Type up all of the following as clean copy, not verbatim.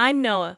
I'm Noah,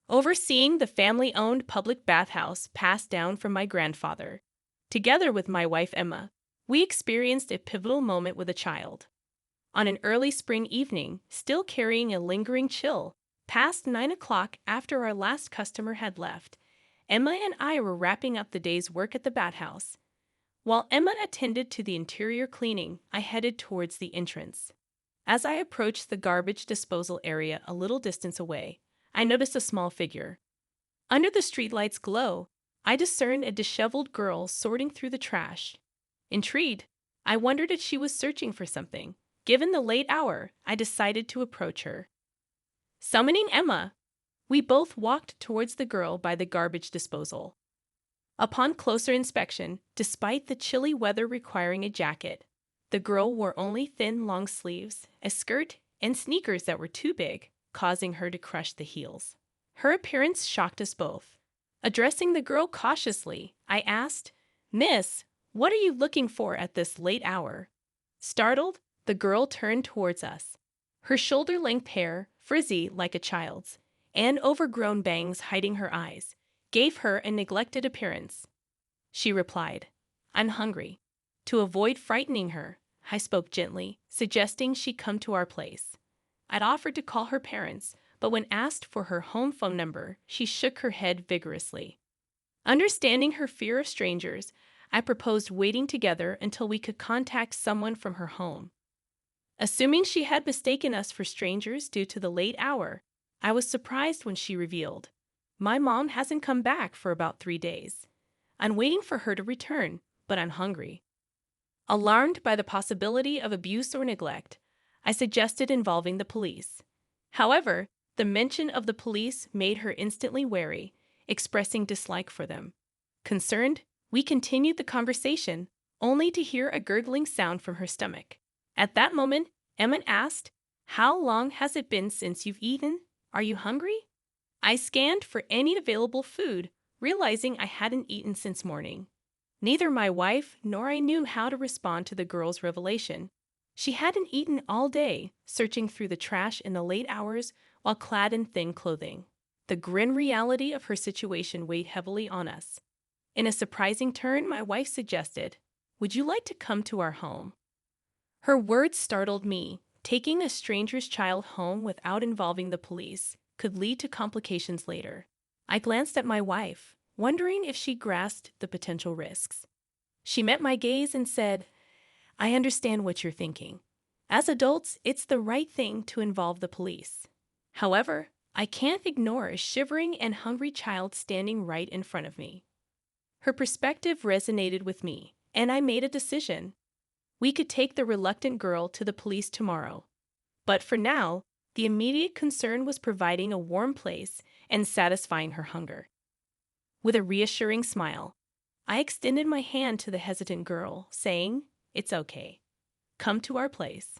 overseeing the family-owned public bathhouse passed down from my grandfather. Together with my wife Emma, we experienced a pivotal moment with a child. On an early spring evening, still carrying a lingering chill, past 9 o'clock after our last customer had left, Emma and I were wrapping up the day's work at the bathhouse. While Emma attended to the interior cleaning, I headed towards the entrance. As I approached the garbage disposal area a little distance away, I noticed a small figure. Under the streetlight's glow, I discerned a disheveled girl sorting through the trash. Intrigued, I wondered if she was searching for something. Given the late hour, I decided to approach her. Summoning Emma, we both walked towards the girl by the garbage disposal. Upon closer inspection, despite the chilly weather requiring a jacket, the girl wore only thin long sleeves, a skirt, and sneakers that were too big, causing her to crush the heels. Her appearance shocked us both. Addressing the girl cautiously, I asked, "Miss, what are you looking for at this late hour?" Startled, the girl turned towards us. Her shoulder-length hair, frizzy like a child's, and overgrown bangs hiding her eyes, gave her a neglected appearance. She replied, "I'm hungry." To avoid frightening her, I spoke gently, suggesting she come to our place. I'd offered to call her parents, but when asked for her home phone number, she shook her head vigorously. Understanding her fear of strangers, I proposed waiting together until we could contact someone from her home. Assuming she had mistaken us for strangers due to the late hour, I was surprised when she revealed, "My mom hasn't come back for about 3 days. I'm waiting for her to return, but I'm hungry." Alarmed by the possibility of abuse or neglect, I suggested involving the police. However, the mention of the police made her instantly wary, expressing dislike for them. Concerned, we continued the conversation, only to hear a gurgling sound from her stomach. At that moment, Emma asked, "How long has it been since you've eaten? Are you hungry?" I scanned for any available food, realizing I hadn't eaten since morning. Neither my wife nor I knew how to respond to the girl's revelation. She hadn't eaten all day, searching through the trash in the late hours while clad in thin clothing. The grim reality of her situation weighed heavily on us. In a surprising turn, my wife suggested, "Would you like to come to our home?" Her words startled me. Taking a stranger's child home without involving the police could lead to complications later. I glanced at my wife, wondering if she grasped the potential risks. She met my gaze and said, "I understand what you're thinking. As adults, it's the right thing to involve the police. However, I can't ignore a shivering and hungry child standing right in front of me." Her perspective resonated with me, and I made a decision. We could take the reluctant girl to the police tomorrow. But for now, the immediate concern was providing a warm place and satisfying her hunger. With a reassuring smile, I extended my hand to the hesitant girl, saying, "It's okay. Come to our place."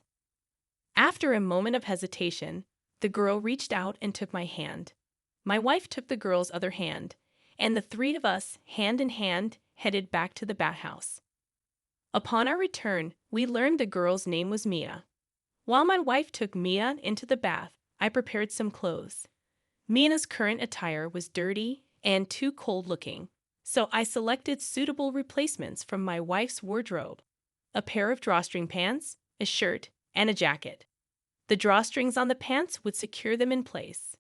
After a moment of hesitation, the girl reached out and took my hand. My wife took the girl's other hand, and the three of us, hand in hand, headed back to the bathhouse. Upon our return, we learned the girl's name was Mia. While my wife took Mia into the bath, I prepared some clothes. Mia's current attire was dirty and too cold-looking, so I selected suitable replacements from my wife's wardrobe: a pair of drawstring pants, a shirt, and a jacket. The drawstrings on the pants would secure them in place.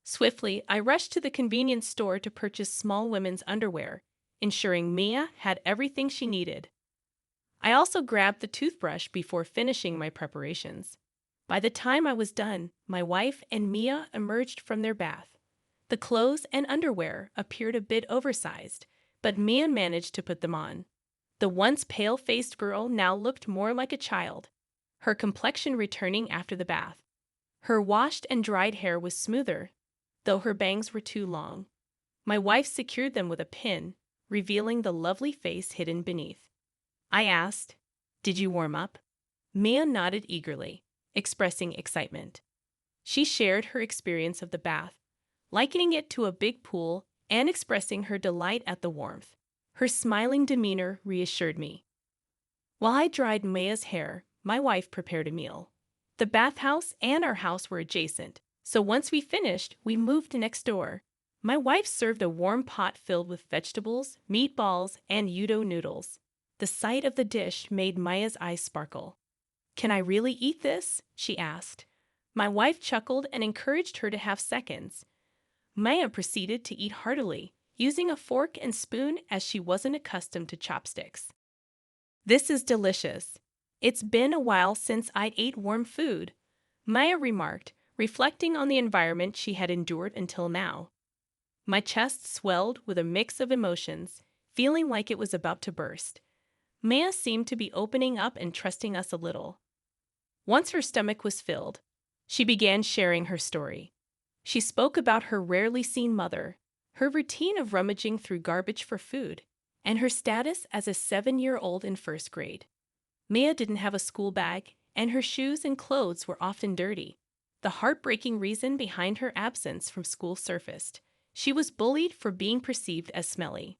Swiftly, I rushed to the convenience store to purchase small women's underwear, ensuring Mia had everything she needed. I also grabbed the toothbrush before finishing my preparations. By the time I was done, my wife and Mia emerged from their bath. The clothes and underwear appeared a bit oversized, but Mia managed to put them on. The once pale-faced girl now looked more like a child, her complexion returning after the bath. Her washed and dried hair was smoother, though her bangs were too long. My wife secured them with a pin, revealing the lovely face hidden beneath. I asked, "Did you warm up?" Mia nodded eagerly, expressing excitement. She shared her experience of the bath, likening it to a big pool and expressing her delight at the warmth. Her smiling demeanor reassured me. While I dried Mia's hair, my wife prepared a meal. The bathhouse and our house were adjacent, So once we finished, we moved next door. My wife served a warm pot filled with vegetables, meatballs, and yudo noodles. The sight of the dish made Maya's eyes sparkle. "Can I really eat this?" she asked. My wife chuckled and encouraged her to have seconds. Maya proceeded to eat heartily, using a fork and spoon as she wasn't accustomed to chopsticks. "This is delicious. It's been a while since I'd ate warm food," Maya remarked, reflecting on the environment she had endured until now. My chest swelled with a mix of emotions, feeling like it was about to burst. Maya seemed to be opening up and trusting us a little. Once her stomach was filled, she began sharing her story. She spoke about her rarely seen mother, her routine of rummaging through garbage for food, and her status as a 7-year-old in first grade. Mia didn't have a school bag, and her shoes and clothes were often dirty. The heartbreaking reason behind her absence from school surfaced. She was bullied for being perceived as smelly.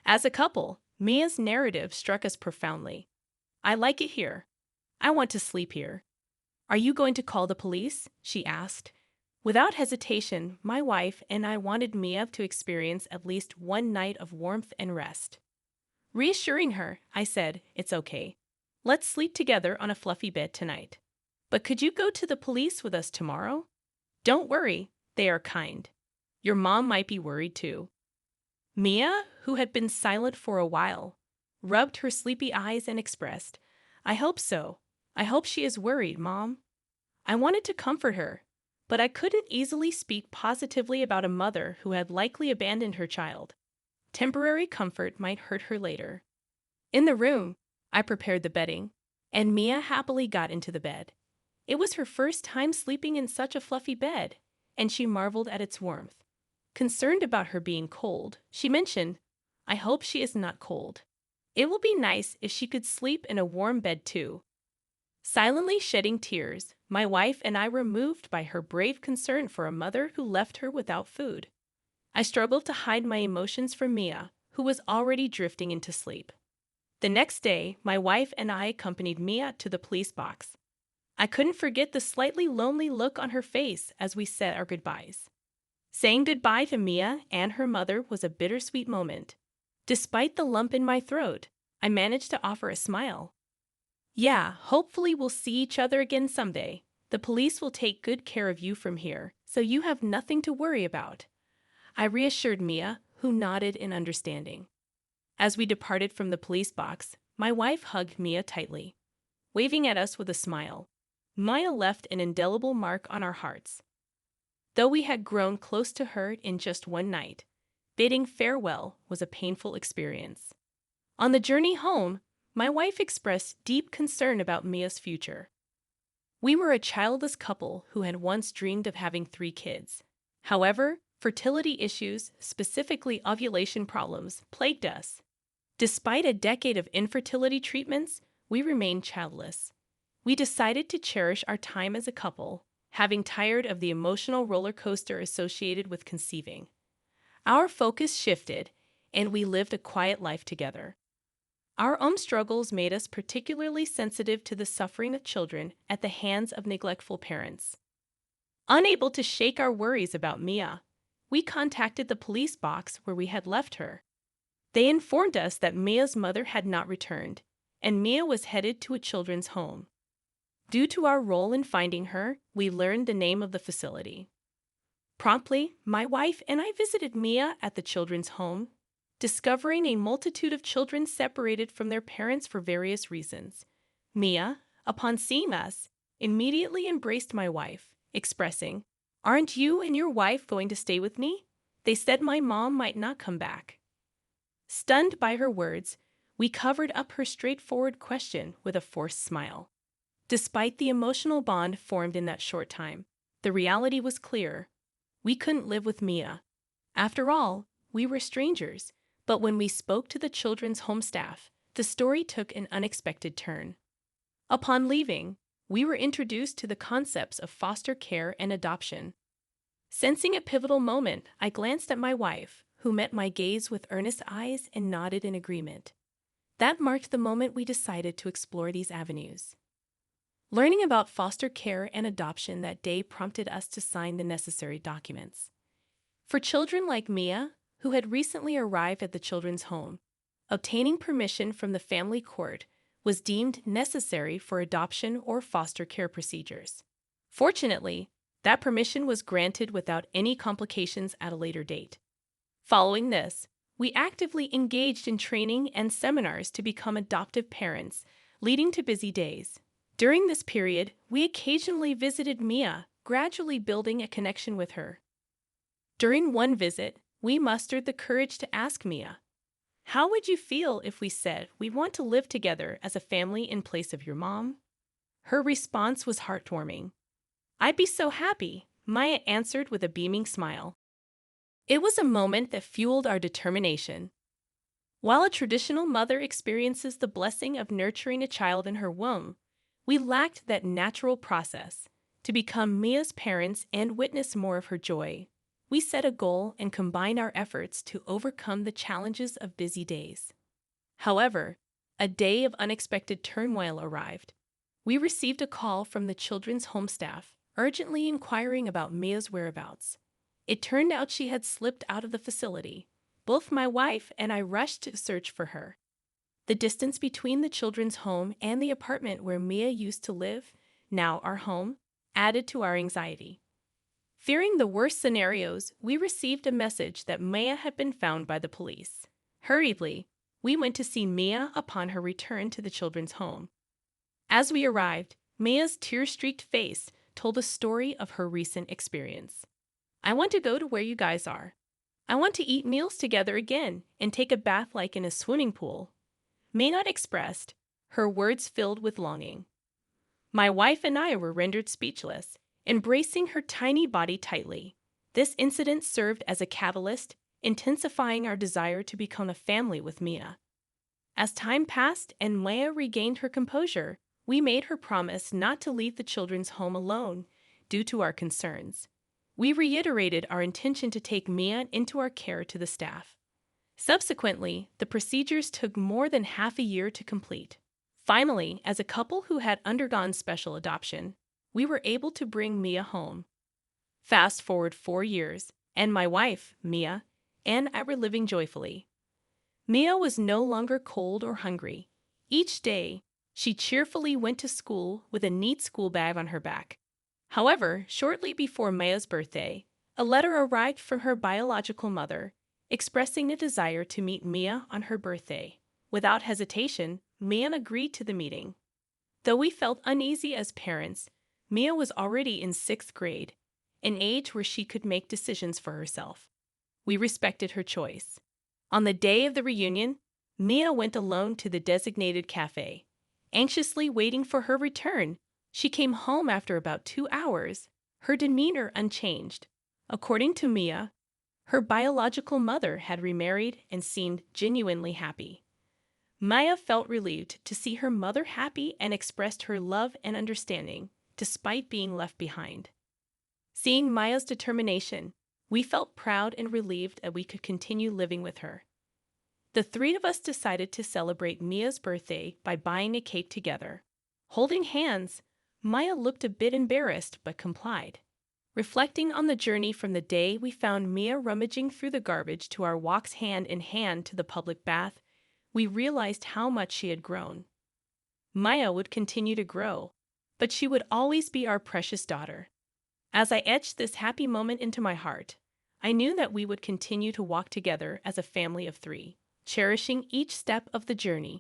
As a couple, Mia's narrative struck us profoundly. "I like it here. I want to sleep here." "Are you going to call the police?" she asked. Without hesitation, my wife and I wanted Mia to experience at least one night of warmth and rest. Reassuring her, I said, "It's okay. Let's sleep together on a fluffy bed tonight. But could you go to the police with us tomorrow?" "Don't worry, they are kind. Your mom might be worried too." Mia, who had been silent for a while, rubbed her sleepy eyes and expressed, "I hope so. I hope she is worried, Mom." I wanted to comfort her, but I couldn't easily speak positively about a mother who had likely abandoned her child. Temporary comfort might hurt her later. In the room, I prepared the bedding, and Mia happily got into the bed. It was her first time sleeping in such a fluffy bed, and she marveled at its warmth. Concerned about her being cold, she mentioned, "I hope she is not cold. It will be nice if she could sleep in a warm bed too." Silently shedding tears, my wife and I were moved by her brave concern for a mother who left her without food. I struggled to hide my emotions from Mia, who was already drifting into sleep. The next day, my wife and I accompanied Mia to the police box. I couldn't forget the slightly lonely look on her face as we said our goodbyes. Saying goodbye to Mia and her mother was a bittersweet moment. Despite the lump in my throat, I managed to offer a smile. "Yeah, hopefully we'll see each other again someday. The police will take good care of you from here, so you have nothing to worry about," I reassured Mia, who nodded in understanding. As we departed from the police box, my wife hugged Mia tightly, waving at us with a smile. Maya left an indelible mark on our hearts. Though we had grown close to her in just one night, bidding farewell was a painful experience. On the journey home, my wife expressed deep concern about Mia's future. We were a childless couple who had once dreamed of having 3 kids. However, fertility issues, specifically ovulation problems, plagued us. Despite a decade of infertility treatments, we remained childless. We decided to cherish our time as a couple, having tired of the emotional roller coaster associated with conceiving. Our focus shifted, and we lived a quiet life together. Our own struggles made us particularly sensitive to the suffering of children at the hands of neglectful parents. Unable to shake our worries about Mia, we contacted the police box where we had left her. They informed us that Mia's mother had not returned, and Mia was headed to a children's home. Due to our role in finding her, we learned the name of the facility. Promptly, my wife and I visited Mia at the children's home, discovering a multitude of children separated from their parents for various reasons. Mia, upon seeing us, immediately embraced my wife, expressing, "Aren't you and your wife going to stay with me? They said my mom might not come back." Stunned by her words, we covered up her straightforward question with a forced smile. Despite the emotional bond formed in that short time, the reality was clear. We couldn't live with Mia. After all, we were strangers, but when we spoke to the children's home staff, the story took an unexpected turn. Upon leaving, we were introduced to the concepts of foster care and adoption. Sensing a pivotal moment, I glanced at my wife, who met my gaze with earnest eyes and nodded in agreement. That marked the moment we decided to explore these avenues. Learning about foster care and adoption that day prompted us to sign the necessary documents. For children like Mia, who had recently arrived at the children's home, obtaining permission from the family court was deemed necessary for adoption or foster care procedures. Fortunately, that permission was granted without any complications at a later date. Following this, we actively engaged in training and seminars to become adoptive parents, leading to busy days. During this period, we occasionally visited Mia, gradually building a connection with her. During one visit, we mustered the courage to ask Mia, "How would you feel if we said we want to live together as a family in place of your mom?" Her response was heartwarming. "I'd be so happy," Maya answered with a beaming smile. It was a moment that fueled our determination. While a traditional mother experiences the blessing of nurturing a child in her womb, we lacked that natural process to become Mia's parents and witness more of her joy. We set a goal and combined our efforts to overcome the challenges of busy days. However, a day of unexpected turmoil arrived. We received a call from the children's home staff, urgently inquiring about Mia's whereabouts. It turned out she had slipped out of the facility. Both my wife and I rushed to search for her. The distance between the children's home and the apartment where Mia used to live, now our home, added to our anxiety. Fearing the worst scenarios, we received a message that Mia had been found by the police. Hurriedly, we went to see Mia upon her return to the children's home. As we arrived, Mia's tear-streaked face told a story of her recent experience. "I want to go to where you guys are. I want to eat meals together again and take a bath like in a swimming pool." Maynard expressed, her words filled with longing. My wife and I were rendered speechless, embracing her tiny body tightly. This incident served as a catalyst, intensifying our desire to become a family with Mia. As time passed and Maya regained her composure, we made her promise not to leave the children's home alone due to our concerns. We reiterated our intention to take Mia into our care to the staff. Subsequently, the procedures took more than half a year to complete. Finally, as a couple who had undergone special adoption, we were able to bring Mia home. Fast forward 4 years, and my wife, Mia, and I were living joyfully. Mia was no longer cold or hungry. Each day, she cheerfully went to school with a neat school bag on her back. However, shortly before Mia's birthday, a letter arrived from her biological mother, expressing a desire to meet Mia on her birthday. Without hesitation, Mia agreed to the meeting. Though we felt uneasy as parents, Mia was already in 6th grade, an age where she could make decisions for herself. We respected her choice. On the day of the reunion, Mia went alone to the designated cafe. Anxiously waiting for her return, she came home after about 2 hours, her demeanor unchanged. According to Mia, her biological mother had remarried and seemed genuinely happy. Maya felt relieved to see her mother happy and expressed her love and understanding, despite being left behind. Seeing Maya's determination, we felt proud and relieved that we could continue living with her. The 3 of us decided to celebrate Mia's birthday by buying a cake together. Holding hands, Maya looked a bit embarrassed but complied. Reflecting on the journey from the day we found Mia rummaging through the garbage to our walks hand in hand to the public bath, we realized how much she had grown. Maya would continue to grow, but she would always be our precious daughter. As I etched this happy moment into my heart, I knew that we would continue to walk together as a family of 3, cherishing each step of the journey.